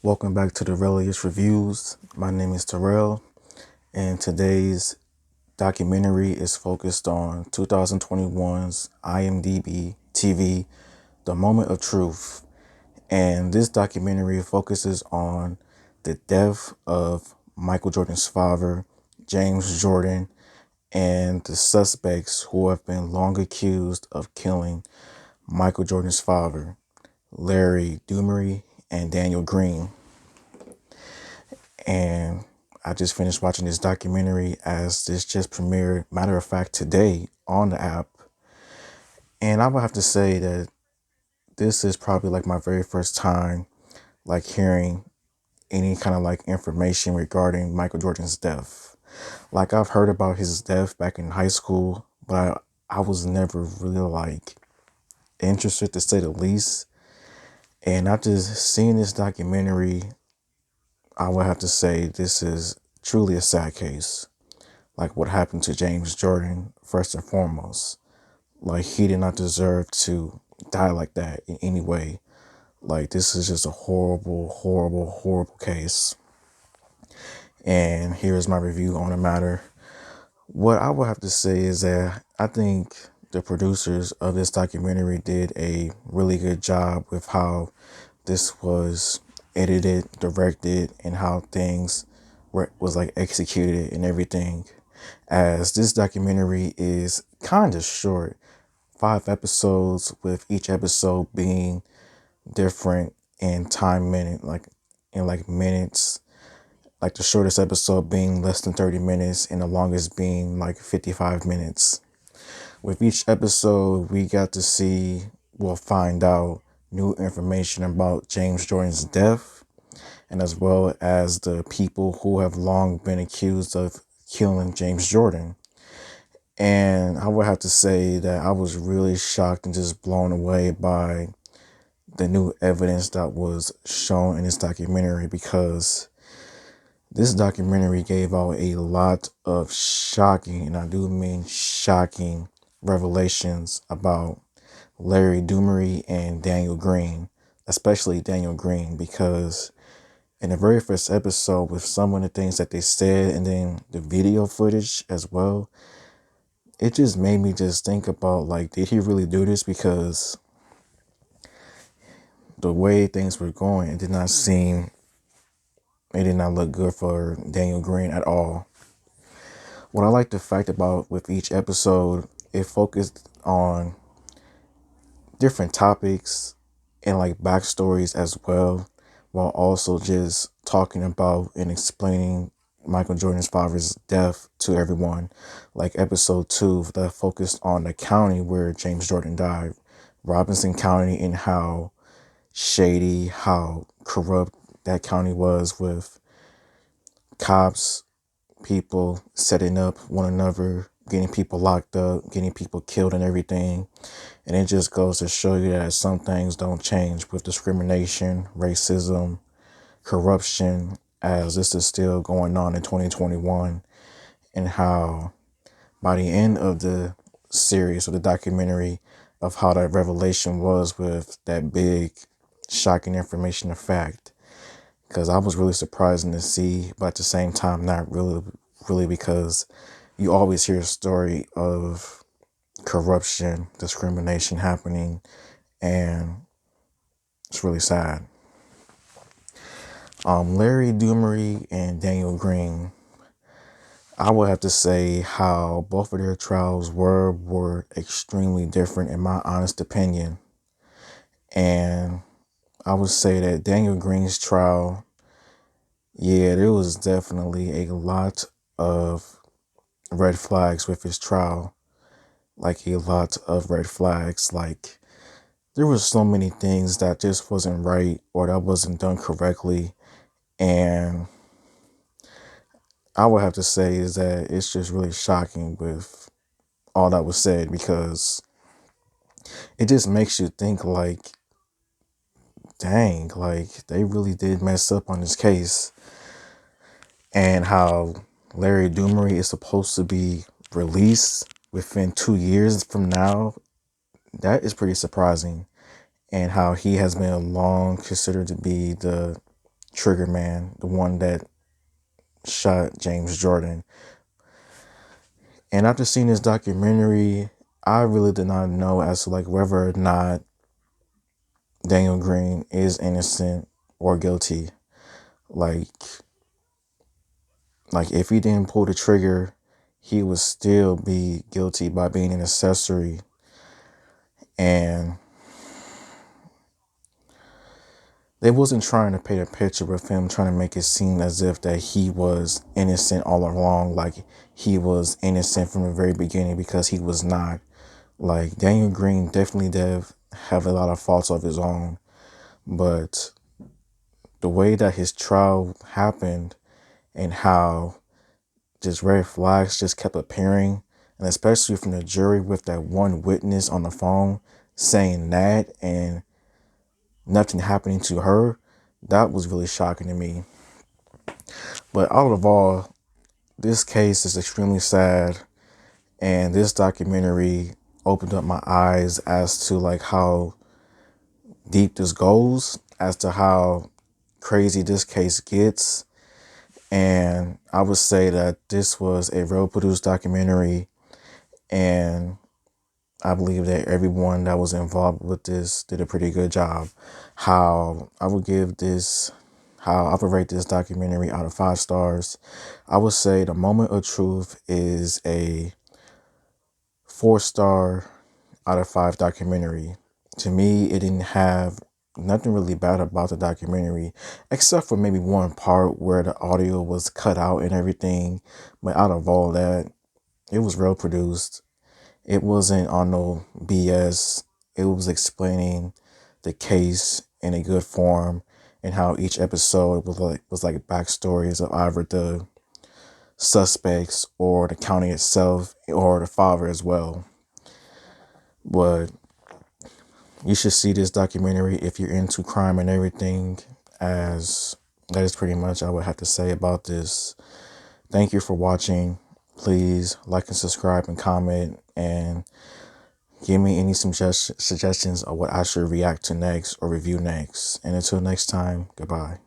Welcome back to the Relius Reviews. My name is Terrell, and today's documentary is focused on 2021's IMDb TV, The Moment of Truth. And this documentary focuses on the death of Michael Jordan's father, James Jordan, and the suspects who have been long accused of killing Michael Jordan's father, Larry Dumery and Daniel Green. And I just finished watching this documentary as this just premiered, matter of fact, today on the app. And I would have to say that this is probably like my very first time like hearing any kind of like information regarding Michael Jordan's death. Like I've heard about his death back in high school, but I was never really like interested, to say the least. And after seeing this documentary, I would have to say this is truly a sad case. Like what happened to James Jordan, first and foremost. Like he did not deserve to die like that in any way. Like this is just a horrible, horrible, horrible case. And here's my review on the matter. What I would have to say is that I think the producers of this documentary did a really good job with how this was edited, directed, and how things was like executed and everything. As this documentary is kind of short, 5 episodes, with each episode being different in time like in like minutes, like the shortest episode being less than 30 minutes and the longest being like 55 minutes. With each episode, we got to see, we'll find out new information about James Jordan's death, and as well as the people who have long been accused of killing James Jordan. And I would have to say that I was really shocked and just blown away by the new evidence that was shown in this documentary, because this documentary gave out a lot of shocking, and I do mean shocking, revelations about Larry Dumery and Daniel Green, especially Daniel Green, because in the very first episode, with some of the things that they said and then the video footage as well, it just made me just think about, like, did he really do this? Because the way things were going, it did not look good for Daniel Green at all. What I like the fact about with each episode, it focused on different topics and like backstories as well, while also just talking about and explaining Michael Jordan's father's death to everyone. Like episode 2 that focused on the county where James Jordan died, Robinson County, and how shady, how corrupt that county was, with cops, people setting up one another, getting people locked up, getting people killed and everything. And it just goes to show you that some things don't change with discrimination, racism, corruption, as this is still going on in 2021. And how by the end of the series, or the documentary, of how that revelation was with that big shocking information of fact, because I was really surprising to see, but at the same time not really, because you always hear a story of corruption, discrimination happening, and it's really sad. Larry Dumery and Daniel Green, I would have to say how both of their trials were extremely different, in my honest opinion. And I would say that Daniel Green's trial, yeah, there was definitely a lot of red flags with his trial. Like a lot of red flags. Like there was so many things that just wasn't right, or that wasn't done correctly. And I would have to say is that it's just really shocking with all that was said, because it just makes you think like, dang, like they really did mess up on this case. And how Larry Dumery is supposed to be released within 2 years from now, that is pretty surprising. And how he has been long considered to be the trigger man, the one that shot James Jordan. And after seeing this documentary, I really did not know as to like whether or not Daniel Green is innocent or guilty. Like if he didn't pull the trigger, he would still be guilty by being an accessory. And they wasn't trying to paint a picture with him, trying to make it seem as if that he was innocent all along, like he was innocent from the very beginning, because he was not. Like, Daniel Green definitely did have a lot of faults of his own, but the way that his trial happened and how just red flags just kept appearing, and especially from the jury with that one witness on the phone saying that and nothing happening to her, that was really shocking to me. But out of all, this case is extremely sad, and this documentary opened up my eyes as to like how deep this goes, as to how crazy this case gets. And I would say that this was a well produced documentary, and I believe that everyone that was involved with this did a pretty good job. I would rate this documentary out of 5 stars. I would say The Moment of Truth is a 4-star out of 5 documentary. To me, it didn't have nothing really bad about the documentary, except for maybe one part where the audio was cut out and everything. But out of all that, it was well produced. It wasn't on no BS. It was explaining the case in a good form, and how each episode was like backstories of either the suspects or the county itself or the father as well. But you should see this documentary if you're into crime and everything, as that is pretty much all I would have to say about this. Thank you for watching. Please like and subscribe and comment, and give me any suggestions of what I should react to next or review next. And until next time, goodbye.